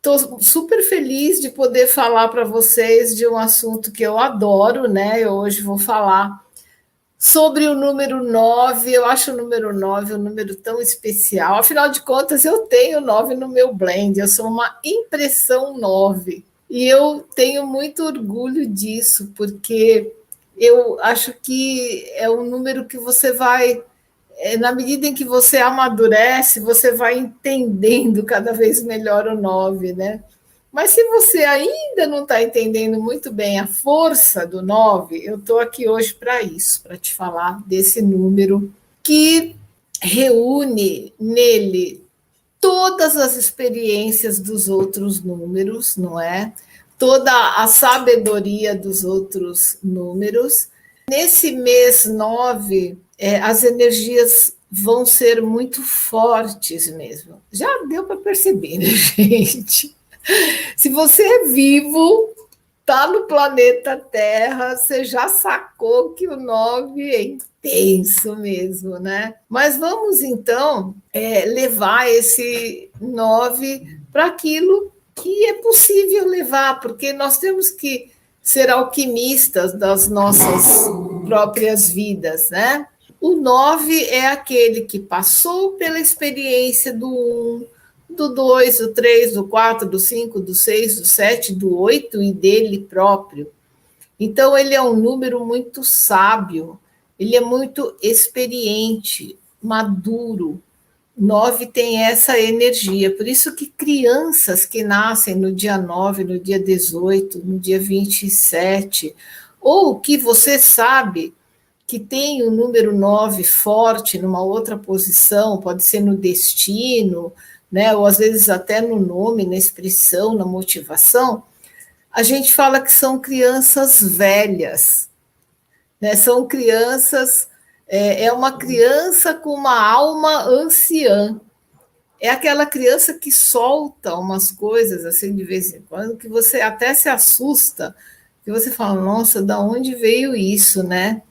Estou super feliz de poder falar para vocês de um assunto que eu adoro, né? Eu hoje vou falar sobre o número 9. Eu acho o número 9 um número tão especial. Afinal de contas, eu tenho 9 no meu blend, eu sou uma impressão 9. E eu tenho muito orgulho disso, porque eu acho que é um número que você vai, na medida em que você amadurece, você vai entendendo cada vez melhor o 9, né? Mas se você ainda não está entendendo muito bem a força do 9, eu estou aqui hoje para isso, para te falar desse número que reúne nele todas as experiências dos outros números, não é? Toda a sabedoria dos outros números. Nesse mês 9, as energias vão ser muito fortes mesmo. Já deu para perceber, né, gente? Se você é vivo, está no planeta Terra, você já sacou que o 9 é intenso mesmo, né? Mas vamos então levar esse 9 para aquilo que é possível levar, porque nós temos que ser alquimistas das nossas próprias vidas, né? O 9 é aquele que passou pela experiência do 1, do 2, do 3, do 4, do 5, do 6, do 7, do 8 e dele próprio. Então, ele é um número muito sábio, ele é muito experiente, maduro. 9 tem essa energia, por isso que crianças que nascem no dia 9, no dia 18, no dia 27, ou que você sabe que tem o número 9 forte numa outra posição, pode ser no destino, né, ou às vezes até no nome, na expressão, na motivação, a gente fala que são crianças velhas, né? São crianças, é uma criança com uma alma anciã. É aquela criança que solta umas coisas assim de vez em quando, que você até se assusta, que você fala, nossa, da onde veio isso, né?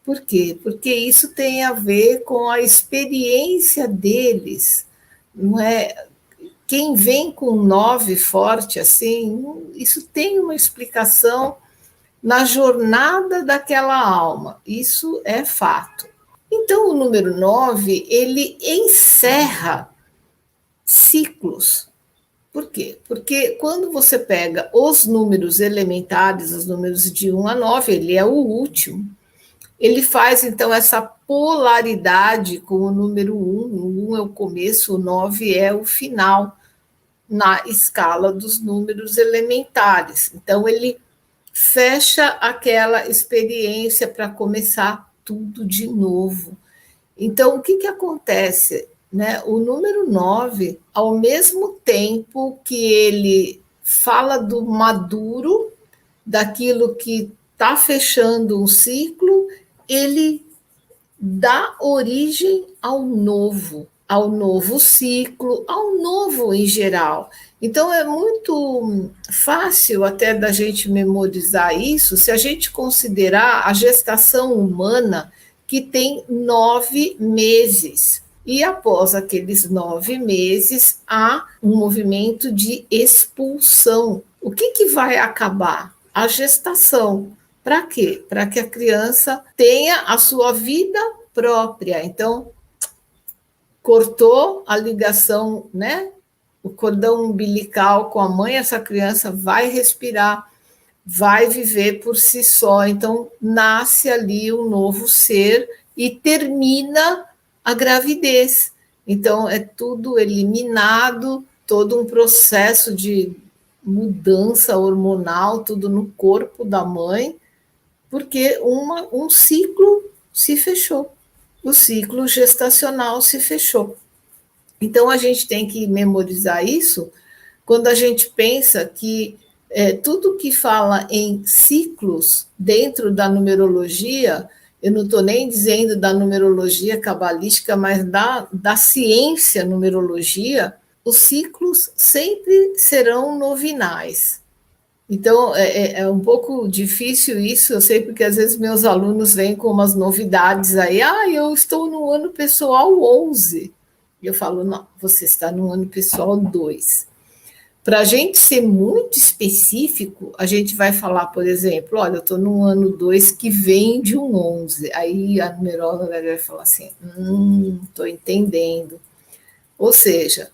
Por quê? Porque isso tem a ver com a experiência deles, não é? Quem vem com 9 forte assim, isso tem uma explicação na jornada daquela alma, isso é fato. Então, o número 9 ele encerra ciclos. Por quê? Porque quando você pega os números elementares, os números de 1 a 9, ele é o último. Ele faz, então, essa polaridade com o número 1. O 1 é o começo, o 9 é o final na escala dos números elementares. Então, ele fecha aquela experiência para começar tudo de novo. Então, o que, que acontece? Né? O número 9, ao mesmo tempo que ele fala do maduro, daquilo que está fechando um ciclo, ele dá origem ao novo ciclo, ao novo em geral. Então, é muito fácil até da gente memorizar isso se a gente considerar a gestação humana, que tem 9 meses. E após aqueles 9 meses, há um movimento de expulsão. O que, que vai acabar? A gestação. Para quê? Para que a criança tenha a sua vida própria. Então, cortou a ligação, né? O cordão umbilical com a mãe, essa criança vai respirar, vai viver por si só. Então, nasce ali um novo ser e termina a gravidez. Então, é tudo eliminado, todo um processo de mudança hormonal, tudo no corpo da mãe, porque um ciclo se fechou. O ciclo gestacional se fechou. Então, a gente tem que memorizar isso quando a gente pensa que tudo que fala em ciclos dentro da numerologia, eu não estou nem dizendo da numerologia cabalística, mas da ciência numerologia, os ciclos sempre serão novinais. Então, é um pouco difícil isso, eu sei, porque às vezes meus alunos vêm com umas novidades aí, eu estou no ano pessoal 11. E eu falo, não, você está no ano pessoal 2. Para a gente ser muito específico, a gente vai falar, por exemplo, olha, eu estou no ano 2 que vem de um 11. Aí a numeróloga vai falar assim, estou entendendo. Ou seja,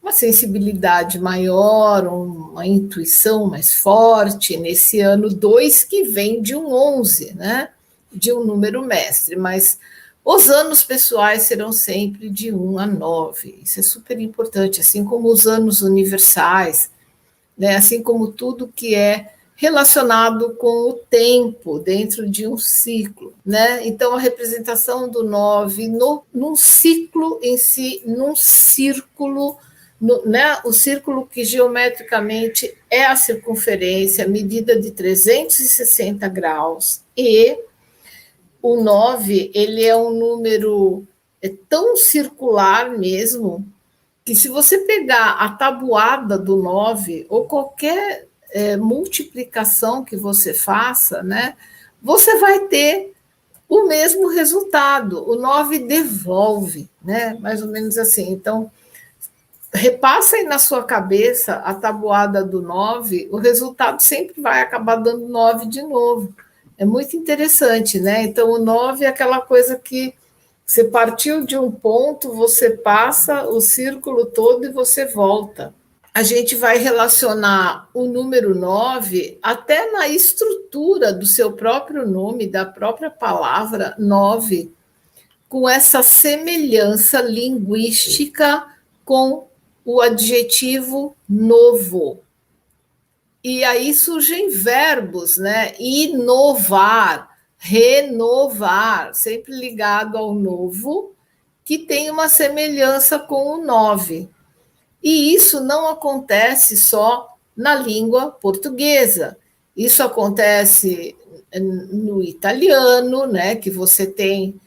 uma sensibilidade maior, uma intuição mais forte nesse ano 2 que vem de um 11, né? De um número mestre, mas os anos pessoais serão sempre de 1 a 9. Isso é super importante, assim como os anos universais, né? Assim como tudo que é relacionado com o tempo dentro de um ciclo, né? Então a representação do 9 num ciclo em si, num círculo, né? O círculo que geometricamente é a circunferência, medida de 360 graus, e o 9 ele é um número tão circular mesmo, que se você pegar a tabuada do 9 ou qualquer multiplicação que você faça, né, você vai ter o mesmo resultado. O 9 devolve, né, mais ou menos assim. Então, repassem na sua cabeça a tabuada do 9, o resultado sempre vai acabar dando 9 de novo. É muito interessante, né? Então, o 9 é aquela coisa que você partiu de um ponto, você passa o círculo todo e você volta. A gente vai relacionar o número 9 até na estrutura do seu próprio nome, da própria palavra 9, com essa semelhança linguística com o adjetivo novo. E aí surgem verbos, né? Inovar, renovar, sempre ligado ao novo, que tem uma semelhança com o 9. E isso não acontece só na língua portuguesa. Isso acontece no italiano, né? Que você tem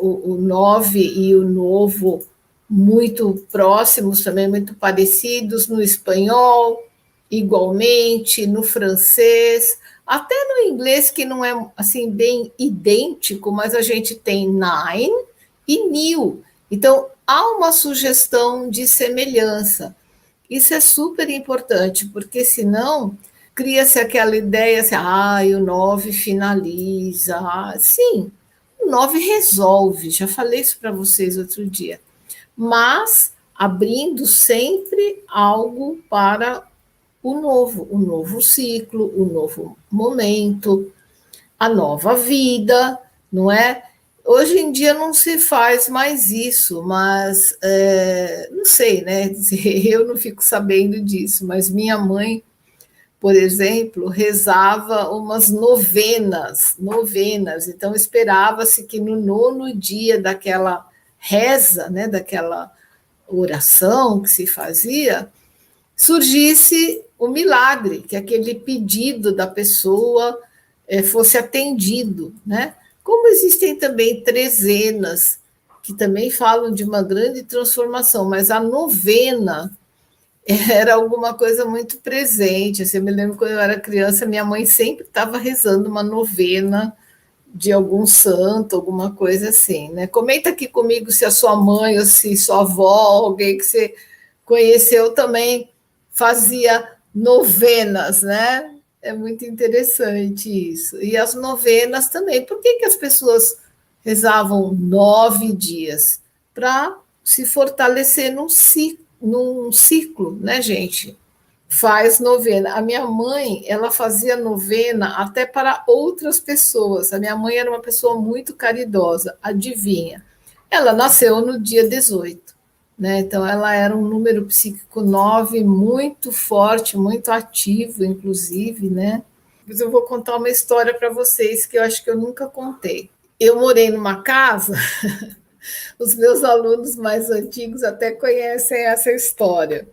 o 9 e o novo muito próximos, também muito parecidos, no espanhol, igualmente, no francês, até no inglês, que não é assim bem idêntico, mas a gente tem nine e new. Então, há uma sugestão de semelhança. Isso é super importante, porque senão cria-se aquela ideia assim, o 9 finaliza. Sim, o 9 resolve, já falei isso para vocês outro dia, mas abrindo sempre algo para o novo ciclo, o novo momento, a nova vida, não é? Hoje em dia não se faz mais isso, mas não sei, né? Eu não fico sabendo disso, mas minha mãe, por exemplo, rezava umas novenas. Então esperava-se que no 9º dia daquela reza, né, daquela oração que se fazia, surgisse o milagre, que aquele pedido da pessoa fosse atendido, né? Como existem também trezenas, que também falam de uma grande transformação, mas a novena era alguma coisa muito presente. Assim, eu me lembro quando eu era criança, minha mãe sempre estava rezando uma novena de algum santo, alguma coisa assim, né? Comenta aqui comigo se a sua mãe ou se sua avó, alguém que você conheceu também fazia novenas, né? É muito interessante isso. E as novenas também. Por que as pessoas rezavam 9 dias? Para se fortalecer num ciclo, né, gente? Faz novena. A minha mãe, ela fazia novena até para outras pessoas. A minha mãe era uma pessoa muito caridosa. Adivinha? Ela nasceu no dia 18. Né? Então, ela era um número psíquico 9 muito forte, muito ativo, inclusive, né? Mas eu vou contar uma história para vocês que eu acho que eu nunca contei. Eu morei numa casa, os meus alunos mais antigos até conhecem essa história.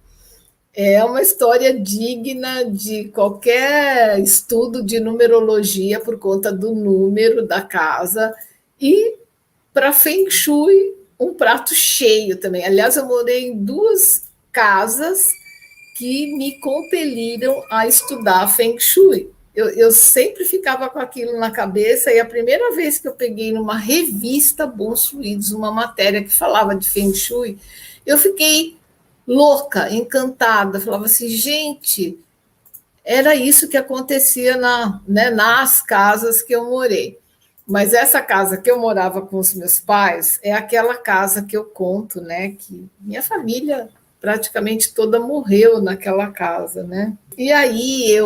É uma história digna de qualquer estudo de numerologia por conta do número da casa e para Feng Shui um prato cheio também. Aliás, eu morei em 2 casas que me compeliram a estudar Feng Shui. Eu sempre ficava com aquilo na cabeça e a primeira vez que eu peguei numa revista Bons Fluidos uma matéria que falava de Feng Shui, eu fiquei louca, encantada, falava assim, gente, era isso que acontecia nas casas que eu morei. Mas essa casa que eu morava com os meus pais é aquela casa que eu conto, né? Que minha família praticamente toda morreu naquela casa, né? E aí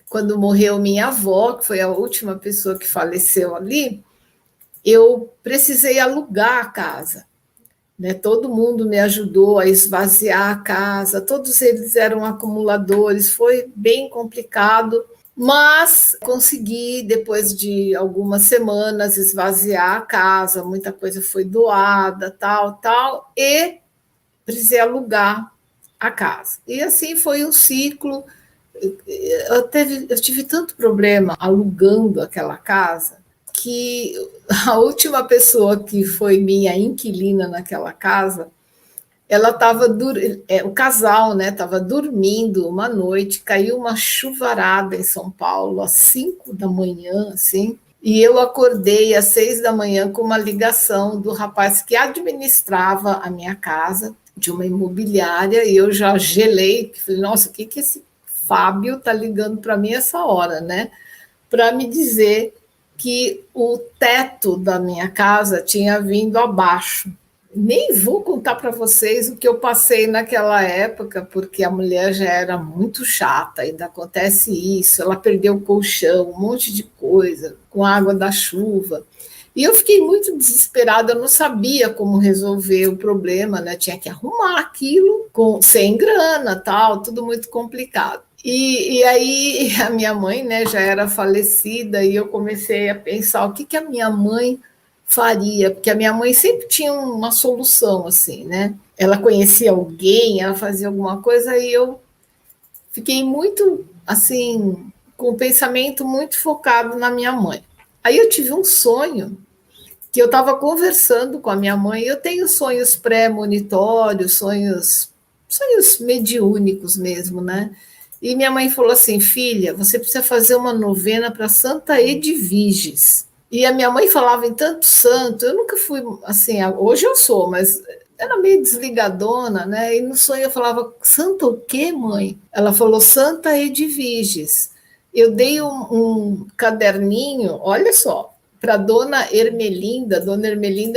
quando morreu minha avó, que foi a última pessoa que faleceu ali, eu precisei alugar a casa. Né? Todo mundo me ajudou a esvaziar a casa, todos eles eram acumuladores, foi bem complicado, mas consegui, depois de algumas semanas, esvaziar a casa, muita coisa foi doada, tal, e precisei alugar a casa. E assim foi um ciclo. Eu tive tanto problema alugando aquela casa que a última pessoa que foi minha inquilina naquela casa, ela estava o casal, né, estava dormindo uma noite, caiu uma chuvarada em São Paulo às 5 da manhã, assim, e eu acordei às 6 da manhã com uma ligação do rapaz que administrava a minha casa, de uma imobiliária, e eu já gelei, falei, nossa, o que esse Fábio está ligando para mim essa hora, né? Para me dizer que o teto da minha casa tinha vindo abaixo. Nem vou contar para vocês o que eu passei naquela época, porque a mulher já era muito chata, ainda acontece isso, ela perdeu o colchão, um monte de coisa, com a água da chuva. E eu fiquei muito desesperada, eu não sabia como resolver o problema, né? Tinha que arrumar aquilo sem grana, tal, tudo muito complicado. E aí a minha mãe, né, já era falecida e eu comecei a pensar o que a minha mãe faria, porque a minha mãe sempre tinha uma solução assim, né? Ela conhecia alguém, ela fazia alguma coisa e eu fiquei muito assim, com o pensamento muito focado na minha mãe. Aí eu tive um sonho que eu estava conversando com a minha mãe, eu tenho sonhos pré-monitórios, sonhos mediúnicos mesmo, né? E minha mãe falou assim, filha, você precisa fazer uma novena para Santa Edviges. E a minha mãe falava em tanto santo, eu nunca fui assim, hoje eu sou, mas era meio desligadona, né? E no sonho eu falava, santa o quê, mãe? Ela falou, Santa Edviges. Eu dei um caderninho, olha só, para Dona Ermelinda,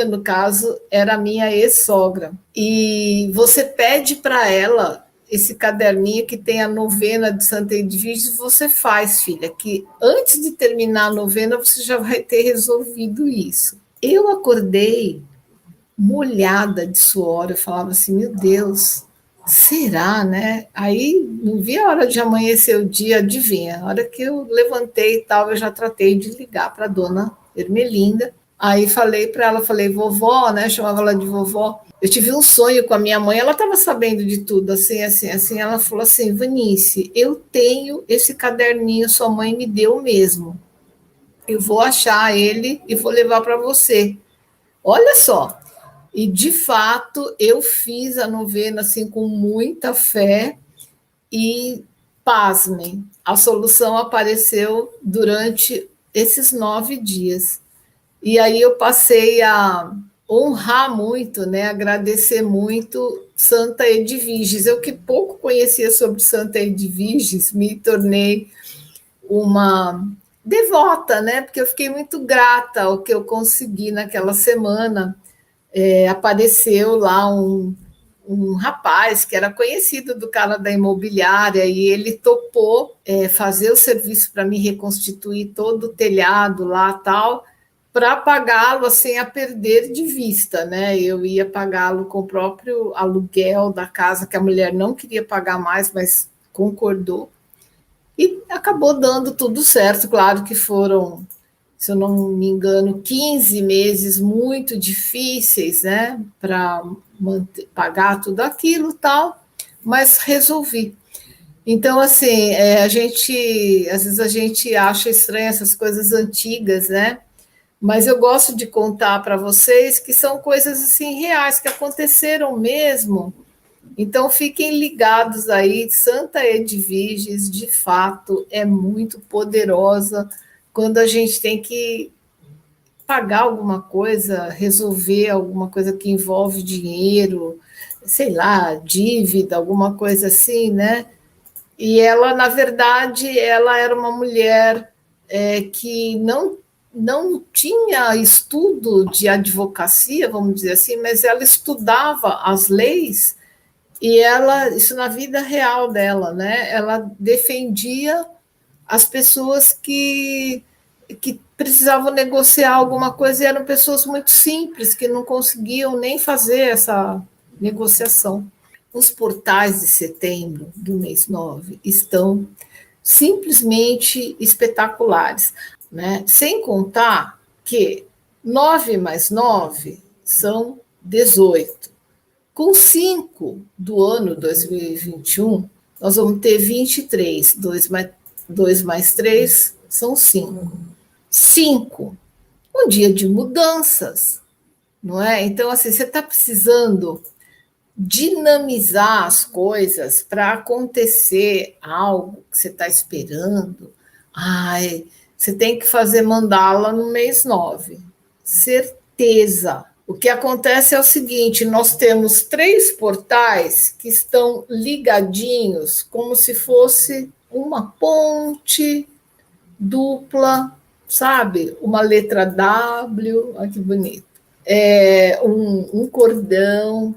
no caso, era a minha ex-sogra. E você pede para ela esse caderninho que tem a novena de Santa Edviges, você faz, filha, que antes de terminar a novena você já vai ter resolvido isso. Eu acordei molhada de suor, eu falava assim, meu Deus, será, né? Aí não vi a hora de amanhecer o dia, adivinha, a hora que eu levantei e tal, eu já tratei de ligar para a Dona Ermelinda. Aí falei para ela, falei, vovó, né? Chamava ela de vovó. Eu tive um sonho com a minha mãe, ela estava sabendo de tudo, assim. Ela falou assim, Vanice, eu tenho esse caderninho, sua mãe me deu mesmo. Eu vou achar ele e vou levar para você. Olha só. E de fato eu fiz a novena assim com muita fé e pasmem, a solução apareceu durante esses 9 dias. E aí eu passei a honrar muito, né, agradecer muito Santa Edviges. Eu que pouco conhecia sobre Santa Edviges, me tornei uma devota, né, porque eu fiquei muito grata ao que eu consegui naquela semana. Apareceu lá um rapaz que era conhecido do cara da imobiliária e ele topou fazer o serviço para me reconstituir todo o telhado lá tal, para pagá-lo assim a perder de vista, né? Eu ia pagá-lo com o próprio aluguel da casa que a mulher não queria pagar mais, mas concordou e acabou dando tudo certo. Claro que foram, se eu não me engano, 15 meses muito difíceis, né, para pagar tudo aquilo e tal, mas resolvi. Então, assim, às vezes a gente acha estranho essas coisas antigas, né? Mas eu gosto de contar para vocês que são coisas assim reais que aconteceram mesmo. Então fiquem ligados aí, Santa Edviges, de fato, é muito poderosa quando a gente tem que pagar alguma coisa, resolver alguma coisa que envolve dinheiro, sei lá, dívida, alguma coisa assim, né? E ela, na verdade, ela era uma mulher que não tinha estudo de advocacia, vamos dizer assim, mas ela estudava as leis e ela, isso na vida real dela, né? Ela defendia as pessoas que precisavam negociar alguma coisa e eram pessoas muito simples, que não conseguiam nem fazer essa negociação. Os portais de setembro do mês 9 estão simplesmente espetaculares, né? Sem contar que 9 mais 9 são 18. Com 5 do ano 2021, nós vamos ter 23. 2 mais 3 são 5. 5, um dia de mudanças, não é? Então, assim, você está precisando dinamizar as coisas para acontecer algo que você está esperando. Ai, você tem que fazer mandala no mês 9. Certeza. O que acontece é o seguinte: nós temos 3 portais que estão ligadinhos, como se fosse uma ponte dupla, sabe? Uma letra W, olha que bonito. Um cordão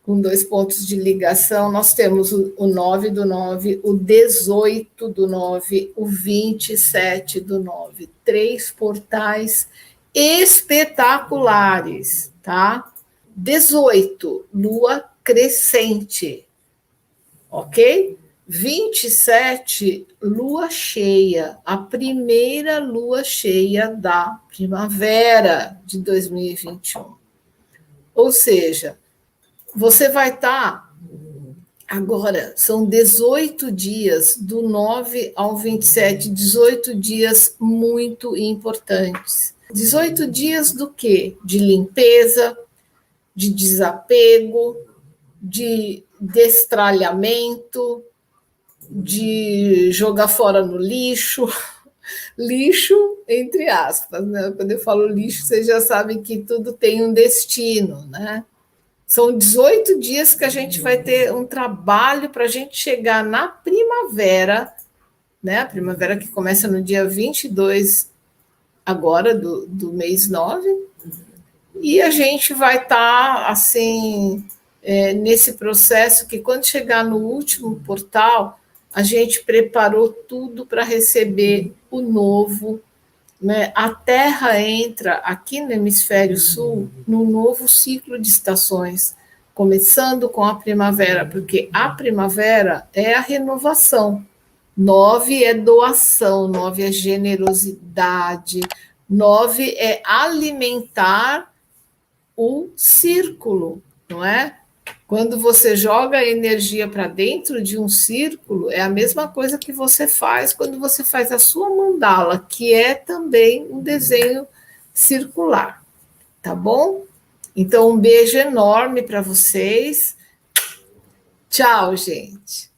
com 2 pontos de ligação. Nós temos o 9 do 9, o 18 do 9, o 27 do 9. 3 portais espetaculares, tá? 18, lua crescente, ok? 27, lua cheia, a primeira lua cheia da primavera de 2021. Ou seja, você vai estar, agora, são 18 dias, do 9 ao 27, 18 dias muito importantes. 18 dias do quê? De limpeza, de desapego, de destralhamento, de jogar fora no lixo, lixo entre aspas, né? Quando eu falo lixo, vocês já sabem que tudo tem um destino, né? São 18 dias que a gente vai ter um trabalho para a gente chegar na primavera, né? A primavera que começa no dia 22 agora do mês 9, e a gente vai estar, assim, nesse processo que quando chegar no último portal, a gente preparou tudo para receber o novo, né? A Terra entra aqui no hemisfério sul num novo ciclo de estações, começando com a primavera, porque a primavera é a renovação. 9 é doação, 9 é generosidade, 9 é alimentar o círculo, não é? Quando você joga energia para dentro de um círculo, é a mesma coisa que você faz quando você faz a sua mandala, que é também um desenho circular, tá bom? Então, um beijo enorme para vocês. Tchau, gente.